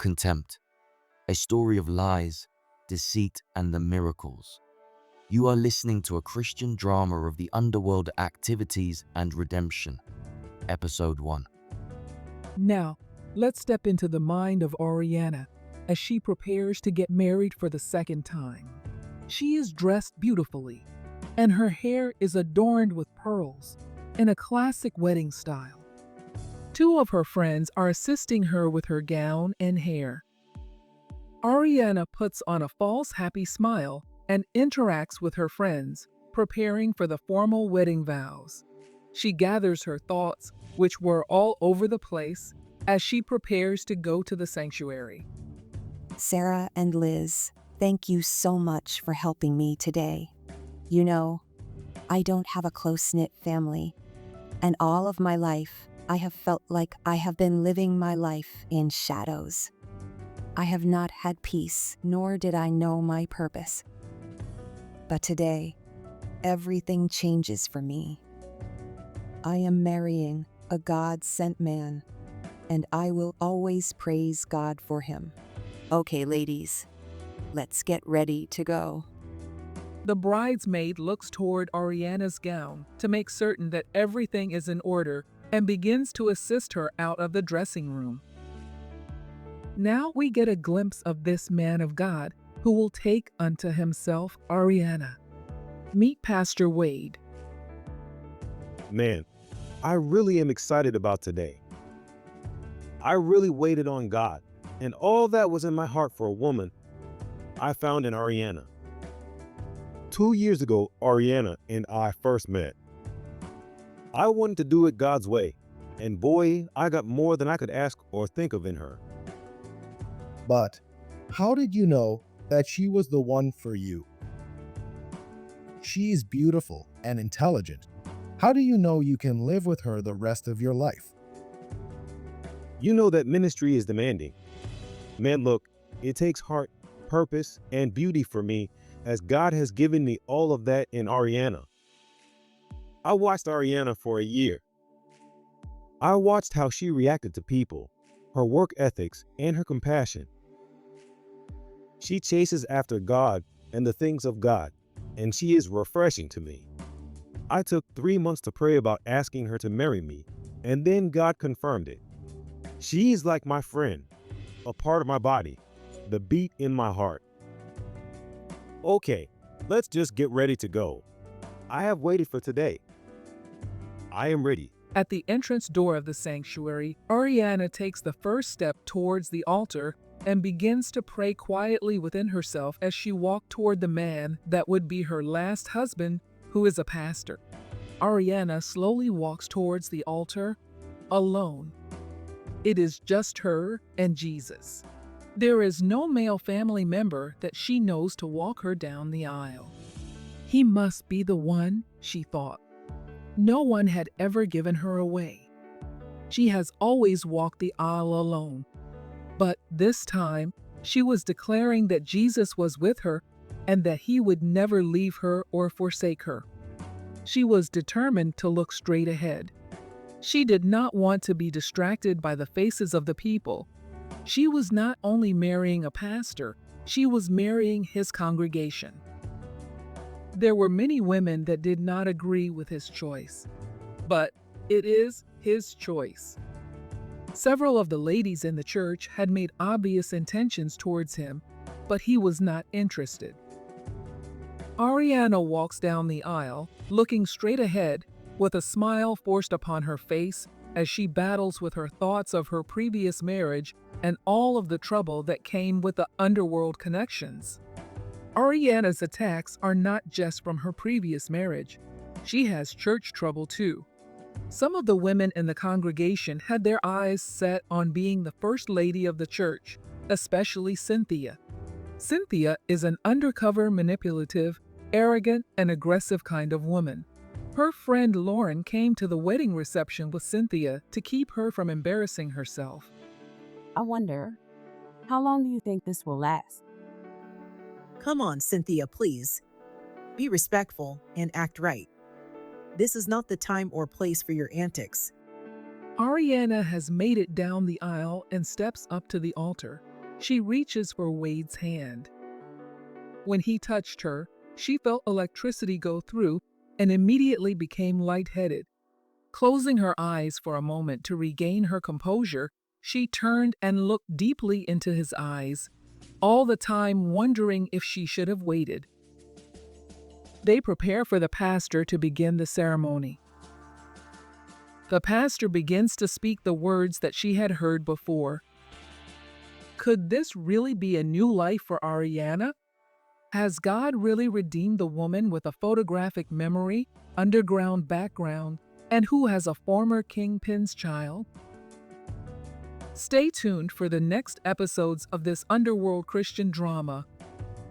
Contempt, a story of lies, deceit, and the miracles. You are listening to a Christian drama of the underworld activities and redemption. Episode 1. Now, let's step into the mind of Arianna as she prepares to get married for the second time. She is dressed beautifully, and her hair is adorned with pearls in a classic wedding style. Two of her friends are assisting her with her gown and hair. Arianna puts on a false happy smile and interacts with her friends, preparing for the formal wedding vows. She gathers her thoughts, which were all over the place, as she prepares to go to the sanctuary. Sarah and Liz, thank you so much for helping me today. You know, I don't have a close-knit family, and all of my life, I have felt like I have been living my life in shadows. I have not had peace, nor did I know my purpose. But today, everything changes for me. I am marrying a God-sent man, and I will always praise God for him. Okay, ladies, let's get ready to go. The bridesmaid looks toward Arianna's gown to make certain that everything is in order and begins to assist her out of the dressing room. Now we get a glimpse of this man of God who will take unto himself Arianna. Meet Pastor Wade. Man, I really am excited about today. I really waited on God, and all that was in my heart for a woman I found in Arianna. 2 years ago, Arianna and I first met. I wanted to do it God's way, and boy, I got more than I could ask or think of in her. But how did you know that she was the one for you? She is beautiful and intelligent. How do you know you can live with her the rest of your life? You know that ministry is demanding. Man, look, it takes heart, purpose, and beauty for me, as God has given me all of that in Arianna. I watched Arianna for a year. I watched how she reacted to people, her work ethics, and her compassion. She chases after God and the things of God, and she is refreshing to me. I took 3 months to pray about asking her to marry me, and then God confirmed it. She's like my friend, a part of my body, the beat in my heart. Okay, let's just get ready to go. I have waited for today. I am ready. At the entrance door of the sanctuary, Arianna takes the first step towards the altar and begins to pray quietly within herself as she walked toward the man that would be her last husband, who is a pastor. Arianna slowly walks towards the altar, alone. It is just her and Jesus. There is no male family member that she knows to walk her down the aisle. He must be the one, she thought. No one had ever given her away. She has always walked the aisle alone. But this time, she was declaring that Jesus was with her and that he would never leave her or forsake her. She was determined to look straight ahead. She did not want to be distracted by the faces of the people. She was not only marrying a pastor, she was marrying his congregation. There were many women that did not agree with his choice, but it is his choice. Several of the ladies in the church had made obvious intentions towards him, but he was not interested. Arianna walks down the aisle, looking straight ahead, with a smile forced upon her face as she battles with her thoughts of her previous marriage and all of the trouble that came with the underworld connections. Arianna's attacks are not just from her previous marriage. She has church trouble too. Some of the women in the congregation had their eyes set on being the first lady of the church, especially Cynthia. Cynthia is an undercover, manipulative, arrogant, and aggressive kind of woman. Her friend Lauren came to the wedding reception with Cynthia to keep her from embarrassing herself. I wonder, how long do you think this will last? Come on, Cynthia, please. Be respectful and act right. This is not the time or place for your antics. Arianna has made it down the aisle and steps up to the altar. She reaches for Wade's hand. When he touched her, she felt electricity go through and immediately became lightheaded. Closing her eyes for a moment to regain her composure, she turned and looked deeply into his eyes, all the time wondering if she should have waited. They prepare for the pastor to begin the ceremony. The pastor begins to speak the words that she had heard before. Could this really be a new life for Arianna? Has God really redeemed the woman with a photographic memory, underground background, and who has a former kingpin's child? Stay tuned for the next episodes of this underworld Christian drama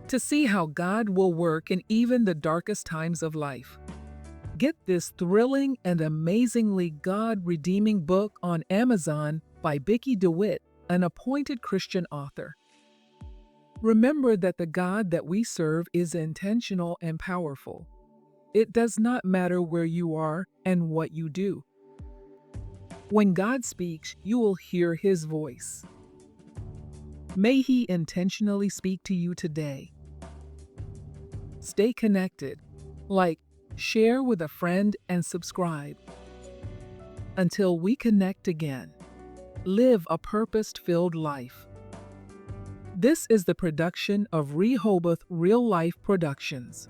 to see how God will work in even the darkest times of life. Get this thrilling and amazingly God-redeeming book on Amazon by Bicky DeWitt, an appointed Christian author. Remember that the God that we serve is intentional and powerful. It does not matter where you are and what you do. When God speaks, you will hear His voice. May He intentionally speak to you today. Stay connected, like, share with a friend, and subscribe. Until we connect again, live a purpose-filled life. This is the production of Rehoboth Real Life Productions.